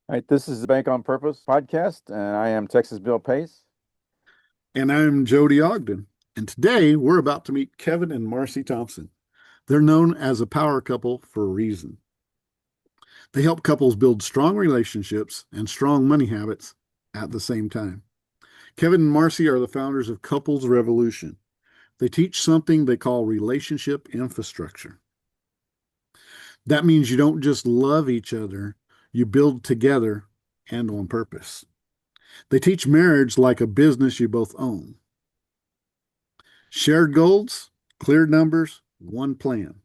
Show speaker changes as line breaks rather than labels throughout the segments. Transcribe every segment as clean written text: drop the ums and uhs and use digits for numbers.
All right, this is the Bank on Purpose podcast, and I am Texas Bill Pace.
And I'm Jody Ogden. And today we're about to meet Kevin and Marcie Thompson. They're known as a power couple for a reason. They help couples build strong relationships and strong money habits at the same time. Kevin and Marcie are the founders of Couples Revolution. They teach something they call relationship infrastructure. That means you don't just love each other, you build together and on purpose. They teach marriage like a business you both own. Shared goals, clear numbers, one plan.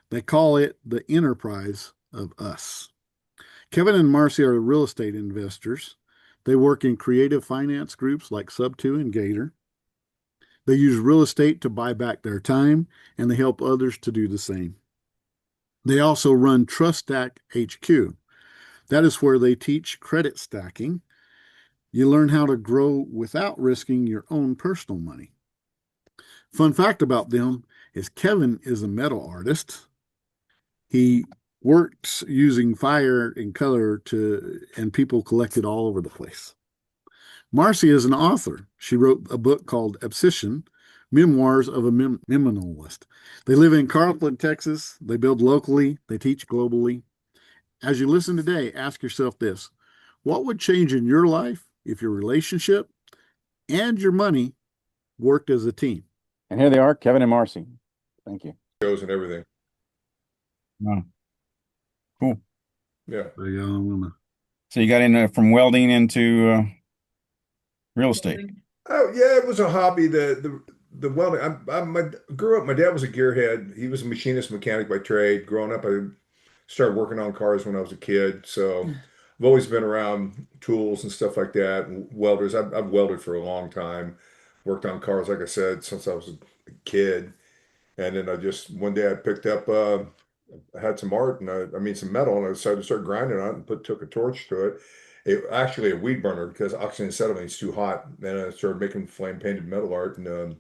They call it the enterprise of us. Kevin and Marcie are real estate investors. They work in creative finance groups like Sub2 and Gator. They use real estate to buy back their time, and they help others to do the same. They also run Trust Stack HQ. That is where they teach credit stacking. You learn how to grow without risking your own personal money. Fun fact about them is Kevin is a metal artist. He works using fire and color and people collect it all over the place. Marcie is an author. She wrote a book called Obsession, Memoirs of a Minimalist. They live in Carlton, Texas. They build locally. They teach globally. As you listen today, ask yourself this: what would change in your life if your relationship and your money worked as a team?
And here they are, Kevin and Marcie. Thank you.
Shows and everything.
Wow, cool.
Yeah.
So you got in from welding into real estate.
Oh yeah, it was a hobby. The welding. Grew up. My dad was a gearhead. He was a machinist mechanic by trade. Growing up, I started working on cars when I was a kid. So I've always been around tools and stuff like that. And welders. I've welded for a long time. Worked on cars, like I said, since I was a kid. And then I just one day I picked up. I had some art and some metal, and I decided to start grinding on it and took a torch to it. It actually a weed burner because oxygen acetylene is too hot. Then I started making flame painted metal art, and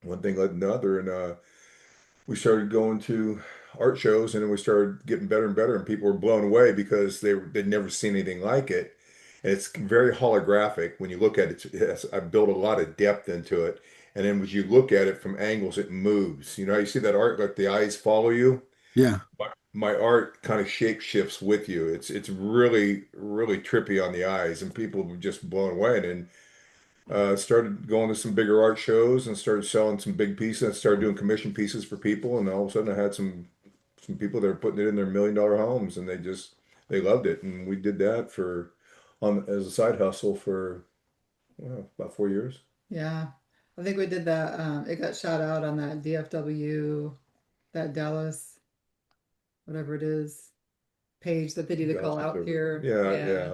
one thing led to another, and we started going to art shows, and then we started getting better and better, and people were blown away because they'd never seen anything like it. And it's very holographic when you look at it. I built a lot of depth into it, and then as you look at it from angles, it moves. You know, how you see that art like the eyes follow you.
Yeah.
My art kind of shape shifts with you. It's really really trippy on the eyes, and people were just blown away. And then started going to some bigger art shows and started selling some big pieces. And started doing commission pieces for people, and all of a sudden I had some people that are putting it in their $1 million homes, and they loved it. And we did that for on as a side hustle for about 4 years.
Yeah. I think we did that. It got shot out on that DFW, that Dallas, whatever it is, page that they do the
Dallas
call out
Observer.
here.
Yeah,
Yeah.
yeah.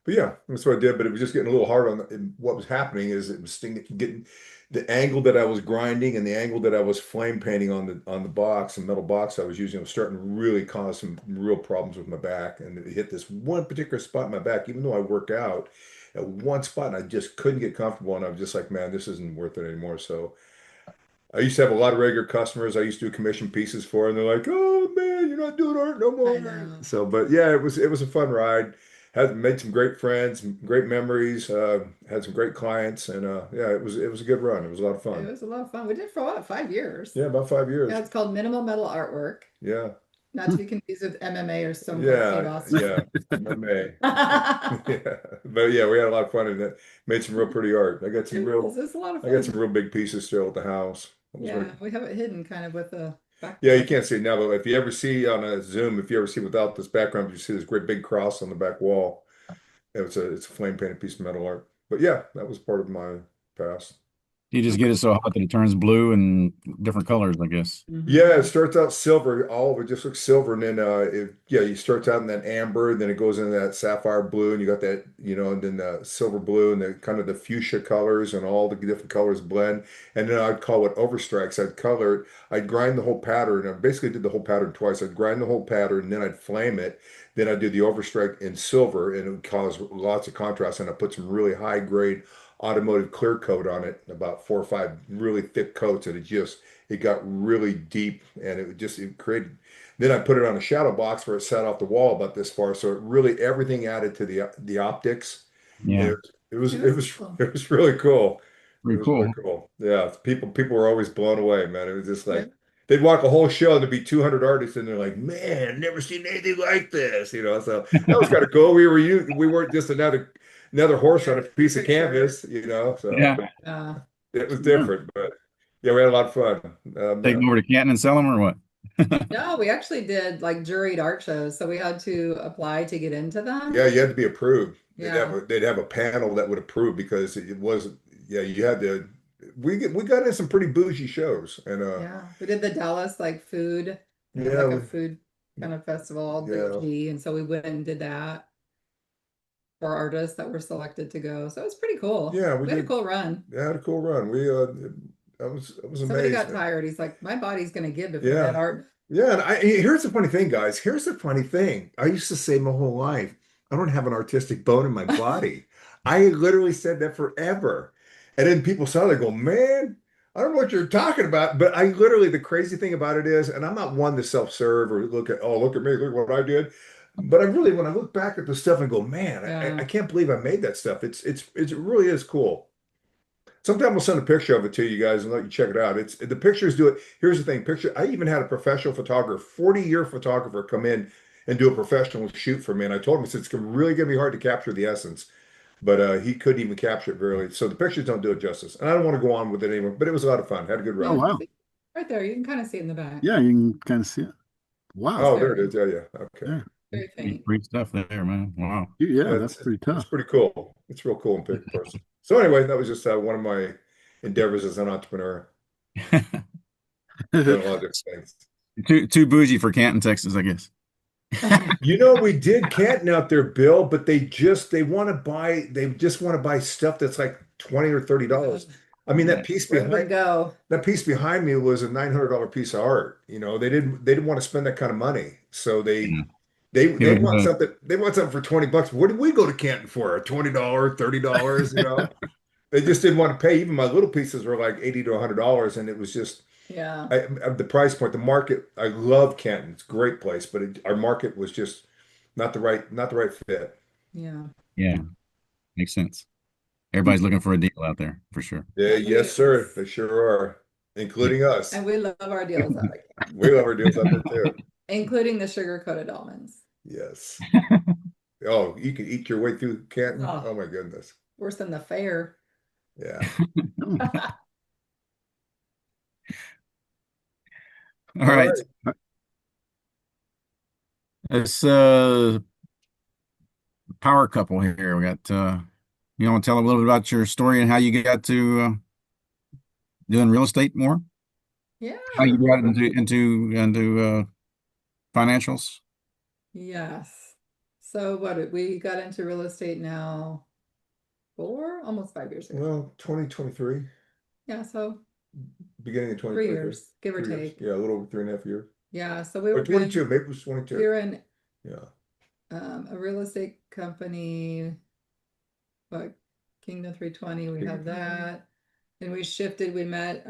But yeah, that's what I did. But it was just getting a little hard what was happening is it was getting the angle that I was grinding and the angle that I was flame painting on the box, the metal box I was using, was starting to really cause some real problems with my back. And it hit this one particular spot in my back, even though I work out at one spot, and I just couldn't get comfortable. And I was just like, man, this isn't worth it anymore. So I used to have a lot of regular customers I used to do commission pieces for, and they're like, "Oh man, you're not doing art no
I
more."
know.
So, but yeah, it was a fun ride. Had made some great friends, some great memories. Had some great clients, and yeah, it was a good run. It was a lot of
It
fun.
was a lot of fun. We did it for what, 5 years?
Yeah, about 5 years.
Yeah, it's called Minimal Metal Artwork,
Yeah,
not to be confused with MMA or some crazy
yeah,
boss.
yeah. MMA. Yeah, but yeah, we had a lot of fun in it. Made some real pretty art.
It's a lot of
I got
fun.
some real big pieces still at the house. It was very
Yeah, we have it hidden kind of with a
Yeah, you
backdrop.
can't see it now, but if you ever see on a Zoom, if you ever see without this background, you see this great big cross on the back wall. It's a flame painted piece of metal art. But yeah, that was part of my past.
You just get it so hot that it turns blue and different colors, I guess.
Yeah, it
Hmm.
starts out silver. All of it just looks silver, and then you starts out in that amber, and then it goes into that sapphire blue, and you got that, and then the silver blue, and the kind of the fuchsia colors, and all the different colors blend. And then I'd call it overstrikes. I'd color it. I'd grind the whole pattern. I basically did the whole pattern twice. I'd grind the whole pattern, and then I'd flame it. Then I'd do the overstrike in silver, and it would cause lots of contrast. And I put some really high grade automotive clear coat on it, about 4 or 5 really thick coats, and it got really deep, and it created. Then I put it on a shadow box where it sat off the wall about this far, so it really everything added to the optics. And
Yeah.
it was
It
it
was
was
cool.
it was really cool. It
Pretty
was really
cool.
cool. Yeah, people were always blown away, man. It was just
Yeah.
like they'd walk a whole show and there'd be 200 artists, and they're like, "Man, never seen anything like this," you know. So that was kind of cool. We weren't just another horse on a piece of
Picture.
canvas, you know. So
Yeah.
it was
Yeah.
different, but yeah, we had a lot of fun.
Take them over to Canton and sell them or what?
No, we actually did like juried art shows, so we had to apply to get into them.
Yeah, you had to be approved.
Yeah.
They'd have a panel that would approve because it wasn't. Yeah, you had to. We got in some pretty bougie shows, and
Yeah. We did the Dallas like food. They had
yeah,
like a food kind of festival, the
yeah,
G, and so we went and did that for artists that were selected to go. So it was pretty cool.
yeah, we
We had a
did.
cool run.
Yeah, had a cool run. I was
Somebody
amazed.
got tired. He's like, my body's gonna give before that
Yeah,
art.
yeah. And here's the funny thing, guys. Here's the funny thing. I used to say my whole life, I don't have an artistic bone in my body. I literally said that forever. And then people saw it, they go, man, I don't know what you're talking about. But I literally, the crazy thing about it is, and I'm not one to self-serve or look at me, look what I did. But I really, when I look back at the stuff and go, man,
Yeah.
I can't believe I made that stuff. It really is cool. Sometime we'll send a picture of it to you guys and let you check it out. It's the pictures do it. Here's the thing, picture. I even had a professional photographer, 40-year photographer, come in and do a professional shoot for me. And I told him, I said, it's really gonna be hard to capture the essence, but he couldn't even capture it very. So the pictures don't do it justice. And I don't want to go on with it anymore, but it was a lot of fun. Had a good
Oh,
run.
wow.
See, right there, you can kind of see it in the back.
Yeah, you can kind of see it. Wow.
Oh, there it is. Yeah, yeah. Okay.
Yeah.
Very faint.
Great stuff there, man. Wow.
Yeah,
Yeah,
that's pretty
it's
tough.
pretty cool. It's real cool in person. So anyway, that was just one of my endeavors as an entrepreneur. Done a lot of different things.
Too bougie for Canton, Texas, I guess.
You know, we did Canton out there, Bill, but they just want to buy stuff that's like $20 or $30. I mean,
Yeah.
Where would go?
that piece behind me was a $900 piece of art. You know, they didn't want to spend that kind of money. So
Yeah.
they
Give
want
it
something, for $20. What did we go to Canton for? $20, $30, you know? They just didn't want to pay. Even my little pieces were like $80 to $100, and it was just
Yeah.
the price point, the market. I love Canton; it's a great place, but our market was just not the right fit.
Yeah.
Yeah. Makes sense. Everybody's looking for a deal out there for sure.
Yeah, yes, sir,
Yes.
they sure are, including us.
And we love our deals out there,
We love our deals out there too.
including the sugar-coated almonds.
Yes. Oh, you can eat your way through Canton.
Oh.
Oh my goodness.
Worse than the fair.
Yeah.
All right. It's power couple here. We got you want to tell a little bit about your story and how you got to doing real estate more?
Yeah.
How you got into financials?
Yes. So we got into real estate now almost 5 years ago.
Well, 2023,
Yeah, so
beginning of
3
2023.
years, give or
3 years.
take.
Yeah, a little over 3.5 years.
Yeah, so we
Or
were
22,
doing,
maybe it was
we
22.
were in
Yeah.
a real estate company, what, Kingdom 320, we
Kingdom
had that. And we shifted, we met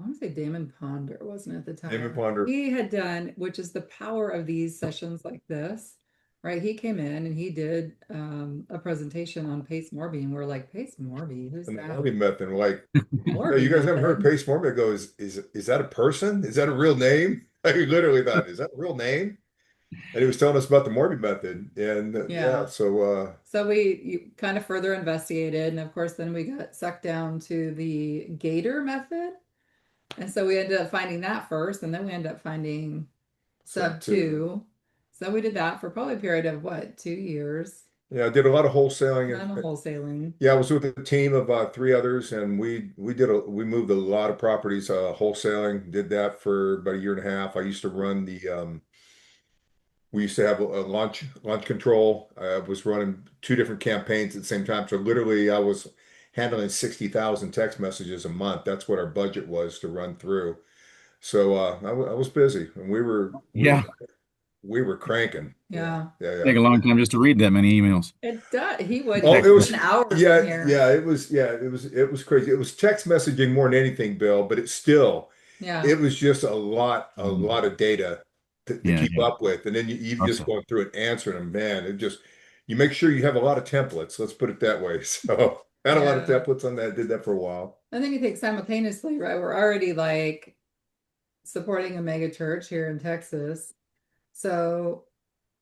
I want to say Damon Ponder, wasn't it, at the time?
Damon Ponder.
He had done, which is the power of these sessions like this, right? He came in and he did a presentation on Pace Morby, and we're like, Pace Morby, who's
And the
that?
Morby method, like,
Morby
you guys haven't heard
method.
Pace Morby? I go, is that a person? Is that a real name? I literally thought, is that a real name? And he was telling us about the Morby method, and
Yeah.
so
So we kind of further investigated, and of course, then we got sucked down to the Gator method. And so we ended up finding that first, and then we ended up finding sub two. So we did that for probably a period of what, 2 years?
yeah, I did a lot of wholesaling.
None of wholesaling.
Yeah, I was with a team of 3 others, and we moved a lot of properties wholesaling. Did that for about a year and a half. I used to run we used to have a launch control. I was running 2 different campaigns at the same time. So literally, I was handling 60,000 text messages a month. That's what our budget was to run through. So I was busy, and we were
Yeah.
we were cranking.
Yeah.
Yeah.
Take a long time just to read that many emails.
It does. He would
Oh, it was
spend hours in
yeah,
here.
yeah, it was crazy. It was text messaging more than anything, Bill, but
Yeah.
it was just a
Mhm.
lot of data to
Yeah,
keep
yeah.
up with. And then you just
Also,
going through and answering them, man. You make sure you have a lot of templates. Let's put it that way. So I had a lot of
Yeah.
templates on that. Did that for a while.
And then you think simultaneously, right? We're already like supporting a mega church here in Texas. So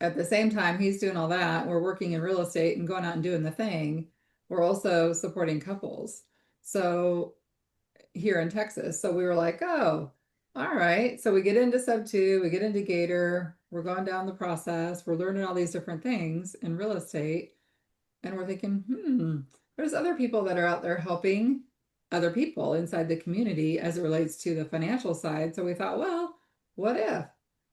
at the same time he's doing all that, we're working in real estate and going out and doing the thing. We're also supporting couples. So here in Texas. So we were like, oh, all right. So we get into sub two, we get into Gator, we're going down the process, we're learning all these different things in real estate. And we're thinking, there's other people that are out there helping other people inside the community as it relates to the financial side. So we thought, well, what if?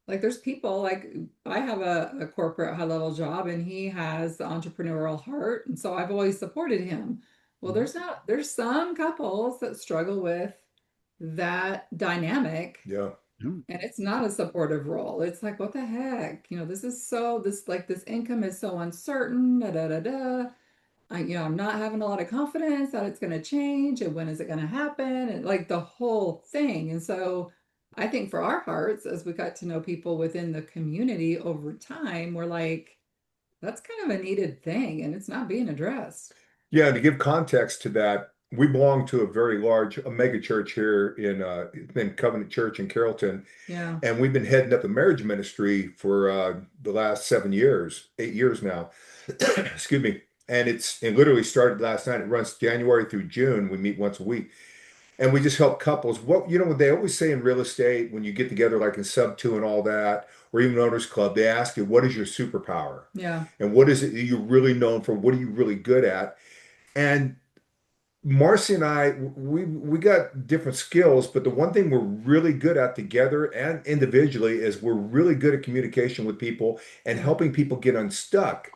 Like there's people like I have a corporate high level job and he has the entrepreneurial heart. And so I've always supported him. Well, there's some couples that struggle with that dynamic
Yeah.
and it's not a supportive role. It's like, what the heck? This income is so uncertain, da da da da. I'm not having a lot of confidence that it's going to change and when is it going to happen and like the whole thing. And so I think for our hearts, as we got to know people within the community over time, we're like, that's kind of a needed thing and it's not being addressed.
Yeah, and to give context to that, we belong to a very large, a mega church here it's named Covenant Church in Carrollton.
Yeah.
And we've been heading up the marriage ministry for the last 7 years, 8 years now. Excuse me. And it literally started last night. It runs January through June. We meet once a week. And we just help couples. What they always say in real estate when you get together, like in sub two and all that, or even owners club, they ask you, what is your superpower?
Yeah.
And what is it that you're really known for? What are you really good at? And Marcy and I, we got different skills, but the one thing we're really good at together and individually is we're really good at communication with people and
Yeah.
helping people get unstuck.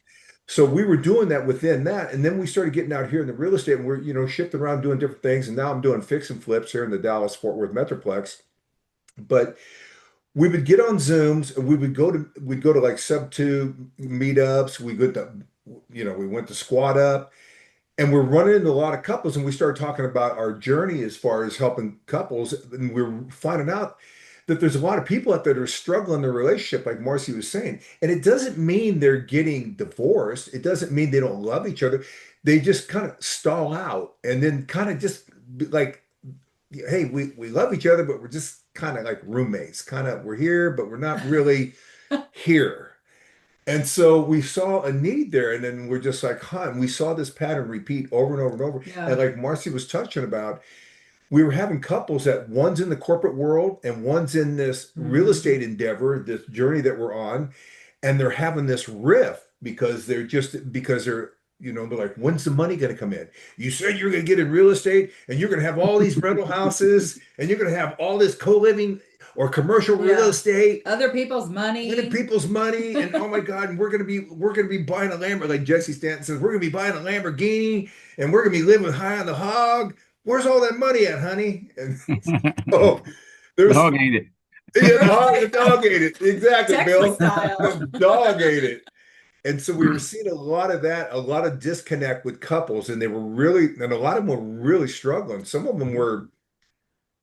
So we were doing that within that, and then we started getting out here in the real estate, and we're shifting around doing different things. And now I'm doing fix and flips here in the Dallas Fort Worth Metroplex. But we would get on Zooms, and we'd go to like sub two meetups. We went to Squad Up. And we're running into a lot of couples, and we started talking about our journey as far as helping couples. And we're finding out that there's a lot of people out there that are struggling in their relationship, like Marcy was saying. And it doesn't mean they're getting divorced. It doesn't mean they don't love each other. They just kind of stall out and then kind of just be like, hey, we love each other, but we're just kind of like roommates. Kind of we're here, but we're not really here. And so we saw a need there, and then we're just like, huh, and we saw this pattern repeat over and over and over.
Yeah.
And like Marcy was touching about, we were having couples that one's in the corporate world and one's in this real estate endeavor, this journey that we're on, and they're having this riff because they're like, when's the money going to come in? You said you're going to get in real estate and you're going to have all these rental houses and you're going to have all this co-living or commercial real
Yeah.
estate.
Other people's money.
Other people's money, and oh my God, and we're gonna be buying a Lamborghini, like Jesse Stanton says, we're gonna be buying a Lamborghini, and we're gonna be living high on the hog. Where's all that money at, honey? And oh,
the
there's
dog ate it.
the dog ate it. Exactly,
Texas
Bill.
style.
The dog ate it. And so we were seeing a lot of that, a lot of disconnect with couples, and a lot of them were really struggling. Some of them were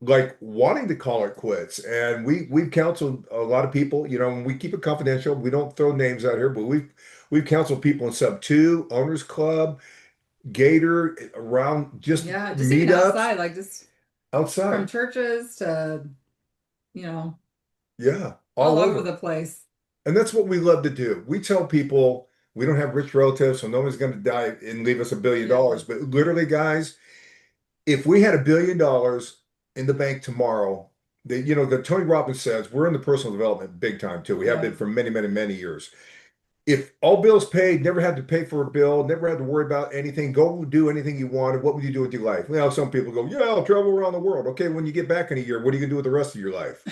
like wanting to call it quits. And we've counseled a lot of people, and we keep it confidential. We don't throw names out here, but we've counseled people in sub two, owners club, Gator, around just
Yeah, just even
meetups
outside, like just from
outside.
churches to, you know,
Yeah,
all
all
over
over.
the place.
And that's what we love to do. We tell people we don't have rich relatives, so no one's going to die and leave us $1 billion.
Yeah.
But literally, guys, if we had $1 billion in the bank tomorrow, the Tony Robbins says we're in the personal development big time too. We have
Yeah.
been for many, many, many years. If all bills paid, never had to pay for a bill, never had to worry about anything, go do anything you wanted, what would you do with your life? Some people go, yeah, I'll travel around the world. Okay, when you get back in a year, what are you gonna do with the rest of your life?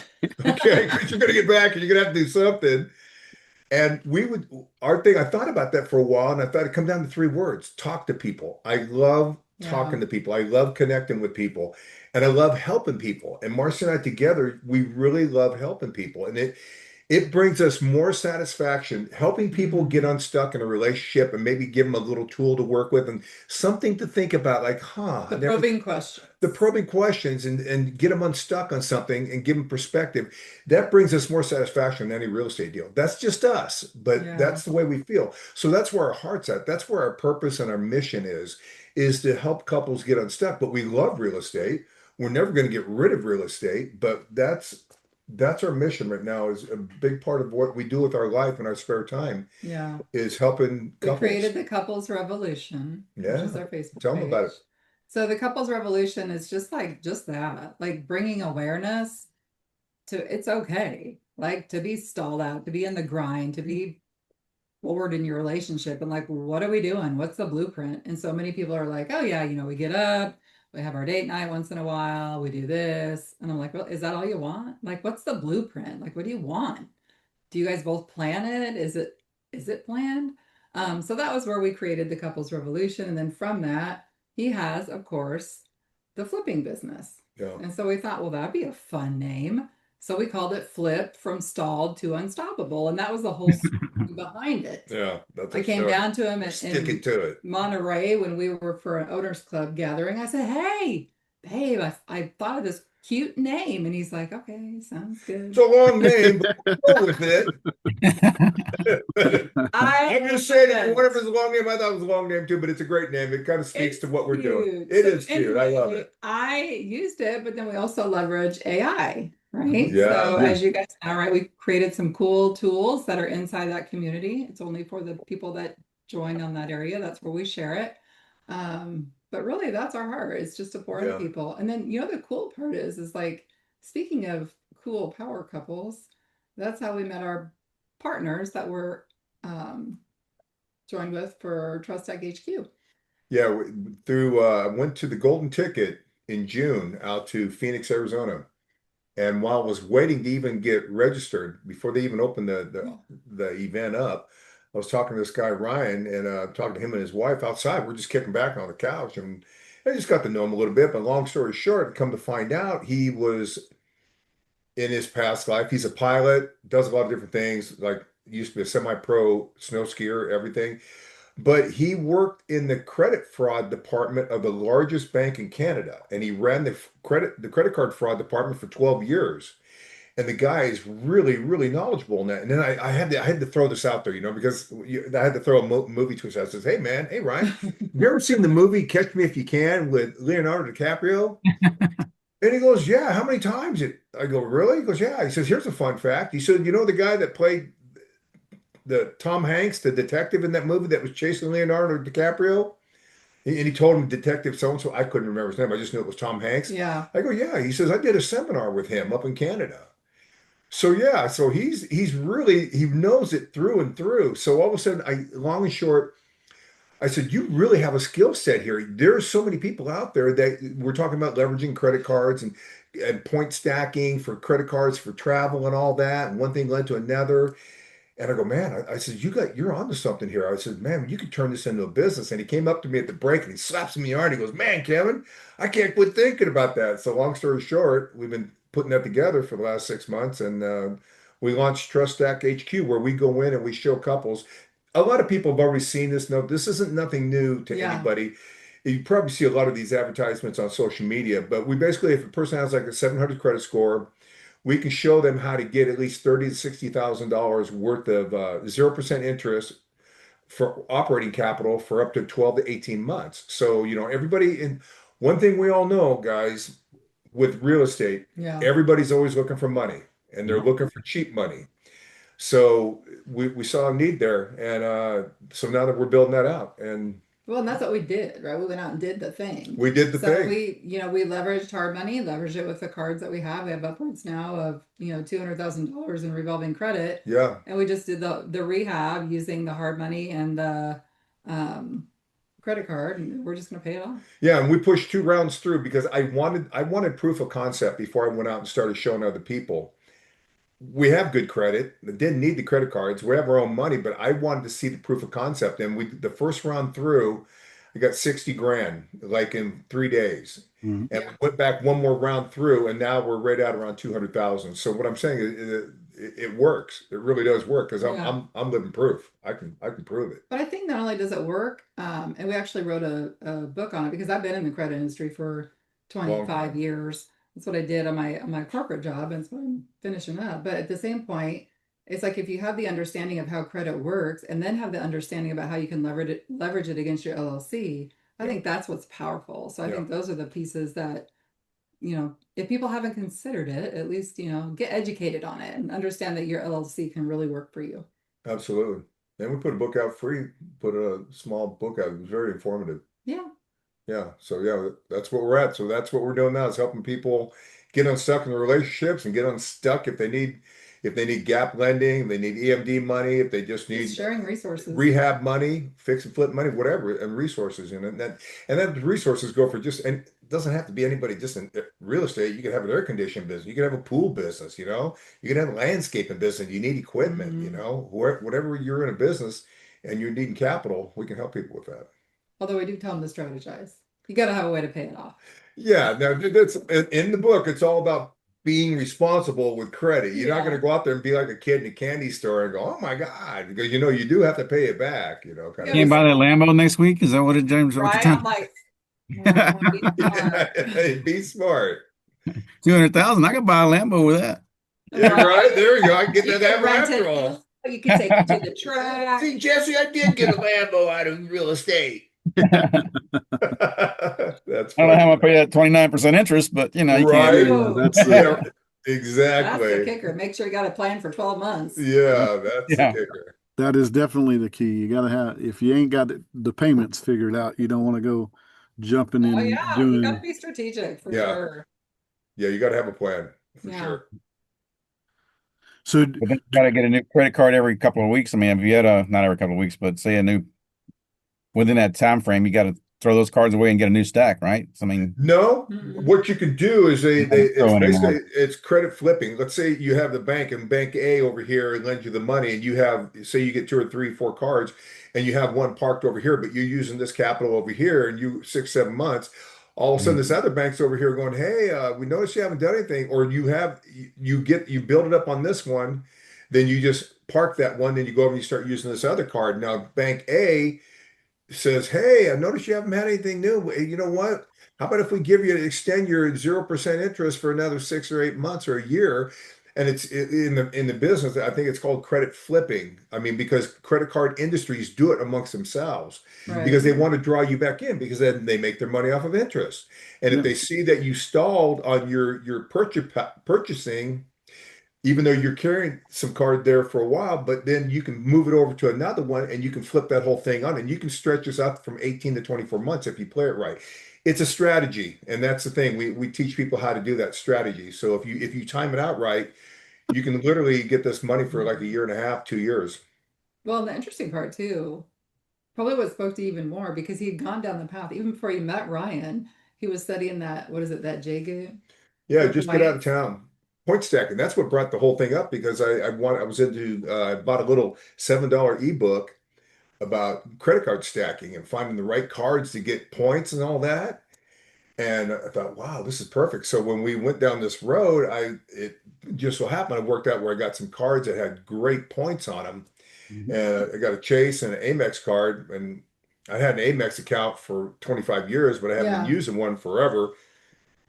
Okay, because you're gonna get back and you're gonna have to do something. And I thought about that for a while, and I thought it'd come down to 3 words: talk to people. I love talking to people. I love connecting with people, and I love helping people. And Marcia and I together, we really love helping people. And it It brings us more satisfaction helping people get unstuck in a relationship and maybe give them a little tool to work with and something to think about, like, huh,
The
I never
probing questions.
the probing questions and get them unstuck on something and give them perspective. That brings us more satisfaction than any real estate deal. That's just us, but
Yeah.
that's the way we feel. So that's where our heart's at. That's where our purpose and our mission is to help couples get unstuck. But we love real estate. We're never going to get rid of real estate, but that's our mission right now. Is a big part of what we do with our life and our spare time
Yeah.
is helping
We
couples.
created the Couples Revolution, which is
Yeah.
our Facebook
Tell them about
page.
it.
So the Couples Revolution is just that, like bringing awareness to it's okay, like to be stalled out, to be in the grind, to be bored in your relationship, and like, what are we doing? What's the blueprint? And so many people are like, oh yeah, we get up, we have our date night once in a while, we do this, and I'm like, well, is that all you want? Like, what's the blueprint? Like, what do you want? Do you guys both plan it? Is it planned? So that was where we created the Couples Revolution, and then from that, he has, of course, the flipping business.
Yeah.
And so we thought, well, that'd be a fun name. So we called it Flip from Stalled to Unstoppable, and that was the whole story behind it.
Yeah. That's
I
a
came
story.
down to him
We're sticking
in
to it.
Monterey when we were for an owners club gathering. I said, hey, babe, I thought of this cute name. And he's like, okay, sounds good.
It's a long name, but we'll go with it. I'm just saying, if whatever is a long name, I thought it was a long name too, but it's a great name. It kind of speaks to what we're doing. It is cute. I love it.
I used it, but then we also leverage AI, right?
Yeah.
So as you guys know, right, we created some cool tools that are inside that community. It's only for the people that join on that area. That's where we share it. But really that's our heart. It's just to pour into people. And then, the cool part is like, speaking of cool power couples, that's how we met our partners that we're joined with for Trust Tech HQ.
Yeah, went to the Golden Ticket in June out to Phoenix, Arizona. And while I was waiting to even get registered before they even opened the event up, I was talking to this guy, Ryan, and talking to him and his wife outside. We're just kicking back on the couch, and I just got to know him a little bit. But long story short, come to find out, he was in his past life, he's a pilot, does a lot of different things, like used to be a semi-pro snow skier, everything. But he worked in the credit fraud department of the largest bank in Canada, and he ran the credit card fraud department for 12 years. And the guy is really, really knowledgeable in that. And then I had to throw this out there, because I had to throw a movie twist out. I says, hey Ryan, have you ever seen the movie Catch Me If You Can with Leonardo DiCaprio? And he goes, yeah, how many times? I go, really? He goes, yeah. He says, here's a fun fact. He said, the guy that played the Tom Hanks, the detective in that movie that was chasing Leonardo DiCaprio? And he told him Detective so-and-so. I couldn't remember his name. I just knew it was Tom Hanks.
Yeah.
I go, yeah. He says, I did a seminar with him up in Canada. So yeah, so he's really, he knows it through and through. So all of a sudden, long and short, I said, you really have a skill set here. There are so many people out there that we're talking about leveraging credit cards and point stacking for credit cards for travel and all that. And one thing led to another. And I go, man, I said, you're onto something here. I said, man, you could turn this into a business. And he came up to me at the break and he slaps me in the arm. He goes, man, Kevin, I can't quit thinking about that. So long story short, we've been putting that together for the last 6 months. And we launched Trust Stack HQ, where we go in and we show couples. A lot of people have already seen this. No, this isn't nothing new to anybody. You probably see a lot of these advertisements on social media, but we basically, if a person has like a 700 credit score, we can show them how to get at least $30,000 to $60,000 worth of 0% interest for operating capital for up to 12 to 18 months. So, one thing we all know, guys, with real estate, everybody's always looking for money, and they're looking for cheap money. So we saw a need there, and so now that we're building that out, and
that's what we did, right? We went out and did the thing.
We did the thing.
We leveraged hard money, leveraged it with the cards that we have. We have upwards now of $200,000 in revolving credit.
Yeah.
And we just did the rehab using the hard money and the credit card, and we're just going to pay it off.
Yeah, and we pushed 2 rounds through because I wanted proof of concept before I went out and started showing other people. We have good credit. Didn't need the credit cards. We have our own money, but I wanted to see the proof of concept. And the first round through, I got 60 grand, like in 3 days. And we went back one more round through, and now we're right at around 200,000. So what I'm saying is it works. It really does work because
Yeah.
I'm living proof. I can prove it.
But I think not only does it work, and we actually wrote a book on it because I've been in the credit industry for
Long
25
time.
years. That's what I did on my corporate job, and so I'm finishing up. But at the same point, it's like if you have the understanding of how credit works and then have the understanding about how you can leverage it against your LLC, I
Yeah.
think that's what's powerful. So I
Yeah.
think those are the pieces that, if people haven't considered it, at least, get educated on it and understand that your LLC can really work for you.
Absolutely. And we put a book out free, put a small book out. It was very informative.
Yeah.
Yeah. So yeah, that's what we're at. So that's what we're doing now is helping people get unstuck in their relationships and get unstuck if they need gap lending, they need EMD money, if they just need
Just sharing resources.
rehab money, fix and flip money, whatever, and resources. And then the resources go for just, and it doesn't have to be anybody just in real estate. You could have an air conditioning business. You could have a pool business, you could have a landscaping business. You need equipment,
Mhm.
whatever you're in a business and you're needing capital, we can help people with that.
Although we do tell them to strategize. You got to have a way to pay it off.
Yeah, now that's in the book. It's all about being responsible with credit. You're not going to
Yeah.
go out there and be like a kid in a candy store and go, "Oh my God," because you do have to pay it back. Kind
Yeah,
of
Can't
thing.
buy that Lambo next week? Is that what it, James? What you're
Right? I'm
trying
like, I want to be smart.
Hey, be smart.
200,000? I could buy a Lambo with that.
Yeah, right. There you go. I can get
You
that
could rent
after
it.
all.
You could take it to the track.
See, Jesse, I did get a Lambo out of real estate. That's
I don't know how
funny.
I pay that 29% interest, but you can't.
Right?
Whoa.
That's
Yeah,
That's the
exactly.
kicker. Make sure you got a plan for 12 months.
Yeah, that's the
Yeah.
kicker.
that is definitely the key. You got to have, if you ain't got the payments figured out, you don't want to go jumping
Oh
in
yeah, you got to
doing.
be strategic for
Yeah.
sure.
Yeah, you got to have a plan for
Yeah.
sure.
So
But then you got to get a new credit card every couple of weeks. I mean, if you had not every couple of weeks, but say within that time frame, you got to throw those cards away and get a new stack, right? So, I mean,
No,
Mm-mm.
what you can do is
you don't throw anymore.
it's credit flipping. Let's say you have the bank and bank A over here and lends you the money, and say you get 2 or 3, 4 cards, and you have one parked over here, but you're using this capital over here, and you 6, 7 months. All of a sudden, this other bank's over here going, "Hey, we noticed you haven't done anything," or you build it up on this one, then you just park that one, then you go over and you start using this other card. Now, Bank A says, "Hey, I noticed you haven't had anything new. You know what? How about if we extend your 0% interest for another 6 or 8 months or a year?" And it's in the business, I think it's called credit flipping. I mean, because credit card industries do it amongst themselves
Right.
because they want to draw you back in because then they make their money off of interest. And
Yeah.
if they see that you stalled on your purchasing, even though you're carrying some card there for a while, but then you can move it over to another one and you can flip that whole thing on and you can stretch this out from 18 to 24 months if you play it right. It's a strategy, and that's the thing. We teach people how to do that strategy. So if you time it out right, you can literally get this money for like a year and a half, 2 years.
Well, the interesting part too, probably what spoke to you even more because he had gone down the path even before you met Ryan. He was studying that. What is it? That Jagu
Yeah,
for
just get out of
points.
town. Point stacking. That's what brought the whole thing up because I was into I bought a little $7 ebook about credit card stacking and finding the right cards to get points and all that. And I thought, wow, this is perfect. So when we went down this road, it just so happened I worked out where I got some cards that had great points on them. And I got a Chase and an Amex card, and I had an Amex account for 25 years, but I haven't been
Yeah.
using one forever.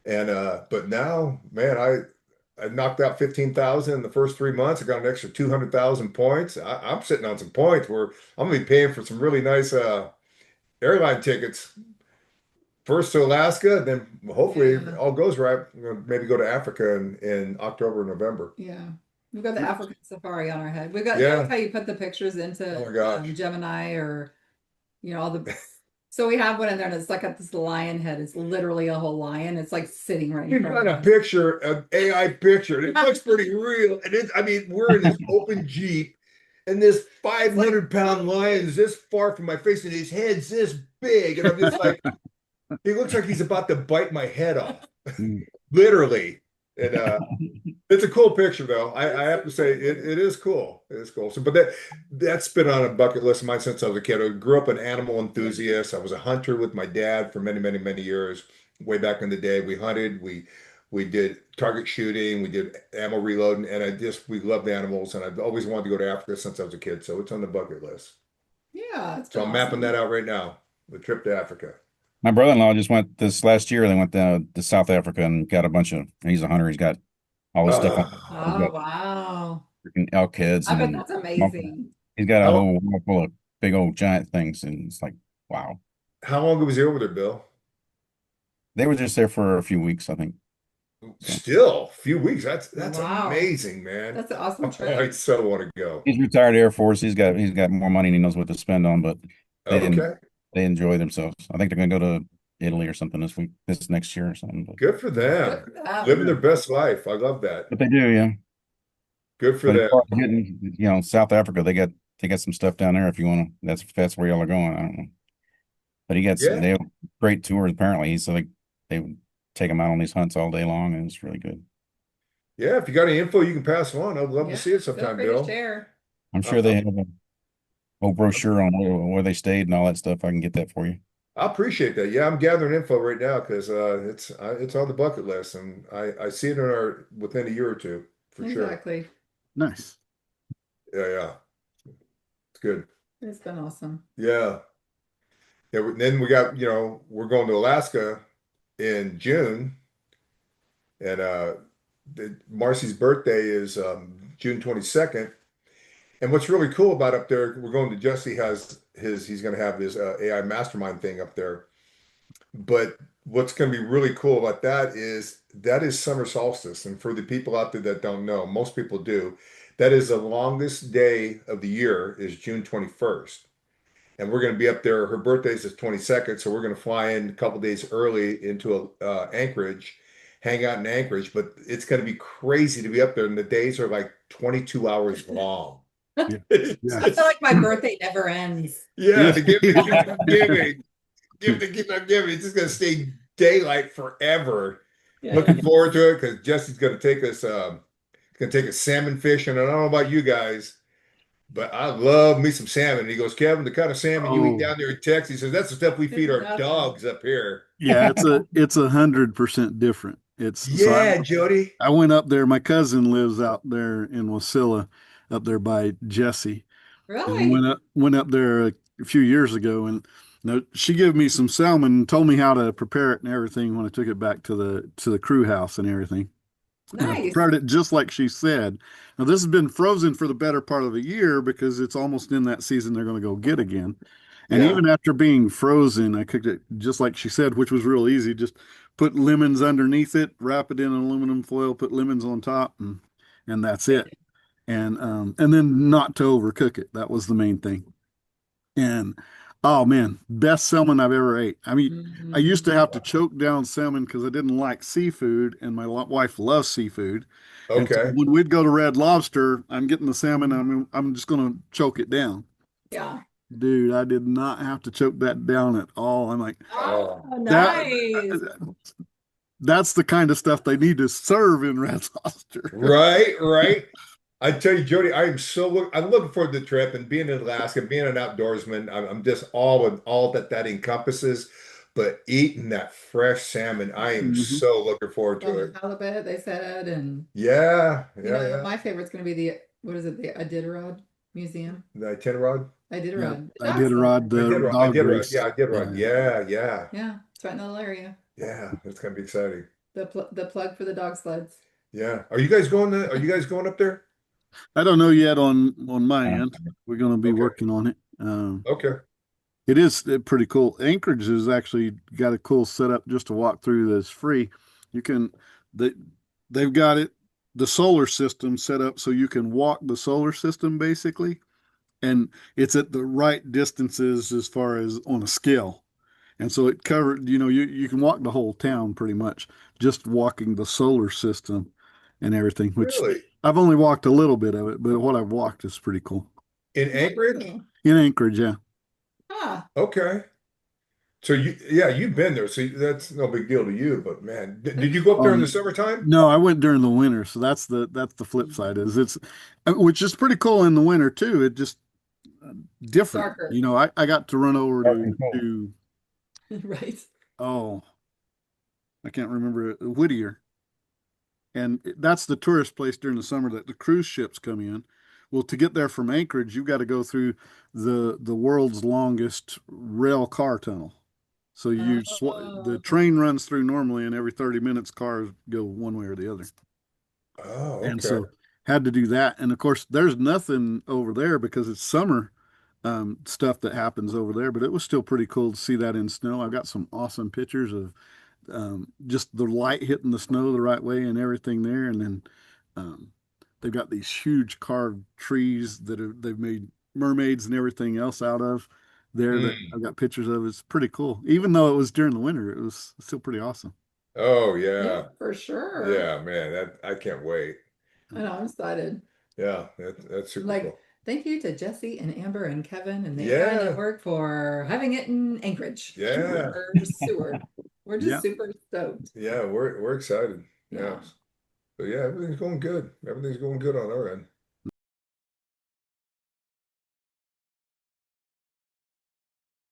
And but now, man, I knocked out 15,000 in the first 3 months. I got an extra 200,000 points. I'm sitting on some points where I'm gonna be paying for some really nice airline tickets. First to Alaska, then hopefully
Yeah.
all goes right. We're gonna maybe go to Africa in October, November.
Yeah. We've got the African safari on our head. We've got,
Yeah.
like how you put the pictures
Oh
into
my gosh.
Gemini or, all the. So we have one in there and it's like got this lion head. It's literally a whole lion. It's like sitting right
You
in front
got
of
a
us.
picture, an AI picture, and it looks pretty real. And I mean, we're in this open Jeep, and this 500-pound lion is this far from my face, and his head's this big. And I'm just like, he looks like he's about to bite my head off, literally. And it's a cool picture, though. I have to say, it is cool. It is cool. So, but that's been on a bucket list of mine since I was a kid. I grew up an animal enthusiast. I was a hunter with my dad for many, many, many years. Way back in the day, we hunted. We We did target shooting, we did ammo reloading, and we loved animals, and I've always wanted to go to Africa since I was a kid, so it's on the bucket list.
Yeah, it's
So
been
I'm mapping
awesome.
that out right now, the trip to Africa.
My brother-in-law just went this last year. They went to South Africa and got a bunch of. He's a hunter. He's got all this stuff on. He's
Oh,
got
wow.
freaking elk heads
I bet
and
that's amazing.
he's got a
How,
whole wall full of big old giant things, and it's like, wow.
how long was he over there, Bill?
They were just there for a few weeks, I think. So
Still, a few weeks. That's
Wow.
amazing, man.
That's an awesome
I
trip.
so want to go.
he's retired Air Force. He's got more money and he knows what to spend on, but they
Okay,
they enjoy themselves. I think they're gonna go to Italy or something this next year or something.
good for them.
Good for them.
Living their best life. I love that.
But they do, yeah.
Good for
But as
them.
far as getting, South Africa, they got some stuff down there if you want to. That's where y'all are going. I don't know. But
Yeah.
they have great tours apparently. So they would take them out on these hunts all day long, and it's really good.
Yeah, if you got any info you can pass on, I'd love
Yeah,
to see it
feel
sometime,
free to
Bill.
share.
I'm sure they have a whole brochure on where they stayed and all that stuff. I can get that for you.
I appreciate that. Yeah, I'm gathering info right now because it's on the bucket list, and I see it within a year or two for sure.
Exactly.
Nice.
Yeah, it's good.
It's been awesome.
Yeah, yeah. Then we got we're going to Alaska in June, and Marcy's birthday is June 22nd. And what's really cool about up there, we're going to Jesse he's going to have his AI mastermind thing up there. But what's going to be really cool about that is summer solstice. And for the people out there that don't know, most people do, that is the longest day of the year is June 21st. And we're going to be up there. Her birthday is the 22nd, so we're going to fly in a couple days early into Anchorage, hang out in Anchorage. But it's going to be crazy to be up there, and the days are like 22 hours long.
Yeah.
I feel like my birthday never ends.
Yeah, to give me, keep on giving. It's just gonna stay daylight forever.
Yeah.
Looking forward to it because Jesse's gonna take us salmon fishing. And I don't know about you guys, but I love me some salmon. And he goes, Kevin, the kind of salmon you eat down there in Texas, he says that's the stuff we feed our
Nothing.
dogs up here.
Yeah, it's 100% different.
Yeah, Jody.
I went up there. My cousin lives out there in Wasilla, up there by Jesse. And
Really?
went up there a few years ago, and she gave me some salmon and told me how to prepare it and everything when I took it back to the crew house and everything. And I
Nice.
prepared it just like she said. Now this has been frozen for the better part of a year because it's almost in that season they're going to go get again. And
Yeah.
even after being frozen, I cooked it just like she said, which was real easy. Just put lemons underneath it, wrap it in aluminum foil, put lemons on top, and that's it. And then not to overcook it. That was the main thing. And oh man, best salmon I've ever ate. I mean, I used to have to choke down salmon because I didn't like seafood, and my wife loves seafood. And so
Okay.
when we'd go to Red Lobster, I'm getting the salmon. I'm just gonna choke it down.
Yeah.
Dude, I did not have to choke that down at all. I'm like,
Oh,
that
nice.
that's the kind of stuff they need to serve in Red Lobster.
Right. I tell you, Jody, I'm looking forward to the trip and being in Alaska, being an outdoorsman. I'm just all that encompasses. But eating that fresh salmon, I am
Mhm.
so looking forward to
Well,
it.
the halibut, they said, and
Yeah,
my favorite's going to be the Iditarod Museum.
The Iditarod.
Iditarod.
I did ride the dog race.
Yeah, Iditarod. Yeah.
Yeah, it's right in the little area.
Yeah, it's gonna be exciting.
The plug for the dog sleds.
Yeah. Are you guys going up there?
I don't know yet on my end. We're going to be
Okay.
working on it.
Okay.
It is pretty cool. Anchorage has actually got a cool setup just to walk through that's free. You can they've got the solar system set up so you can walk the solar system basically, and it's at the right distances as far as on a scale. And so it covered, you can walk the whole town pretty much just walking the solar system and everything, which
Really?
I've only walked a little bit of it, but what I've walked is pretty cool.
In Anchorage?
In Anchorage, yeah.
Ah,
Okay. So you've been there, so that's no big deal to you. But man, did you go up there in the summertime?
No, I went during the winter, so that's the flip side which is pretty cool in the winter too. It just different.
darker.
I got to run over
Dark and cold.
Right.
I can't remember it, Whittier. And that's the tourist place during the summer that the cruise ships come in. Well, to get there from Anchorage, you've got to go through the world's longest rail car tunnel. So the
Oh,
train runs through normally, and every 30 minutes cars go one way or the other.
Oh,
And
okay.
so had to do that. And of course, there's nothing over there because it's summer stuff that happens over there, but it was still pretty cool to see that in snow. I got some awesome pictures of just the light hitting the snow the right way and everything there. And then um, they've got these huge carved trees they've made mermaids and everything else out of there that
Mm.
I've got pictures of. It's pretty cool. Even though it was during the winter, it was still pretty awesome.
Oh
yeah,
yeah.
for sure.
Yeah, man, that I can't wait.
I know, I'm excited.
Yeah, that's super
Like,
cool.
thank you to Jesse and Amber and Kevin and the entire
Yeah,
network for having it in Anchorage.
yeah,
For sure. We're just
Yeah.
super stoked.
yeah. We're excited. Yeah.
Yeah.
So yeah, everything's going good. Everything's going good on our end.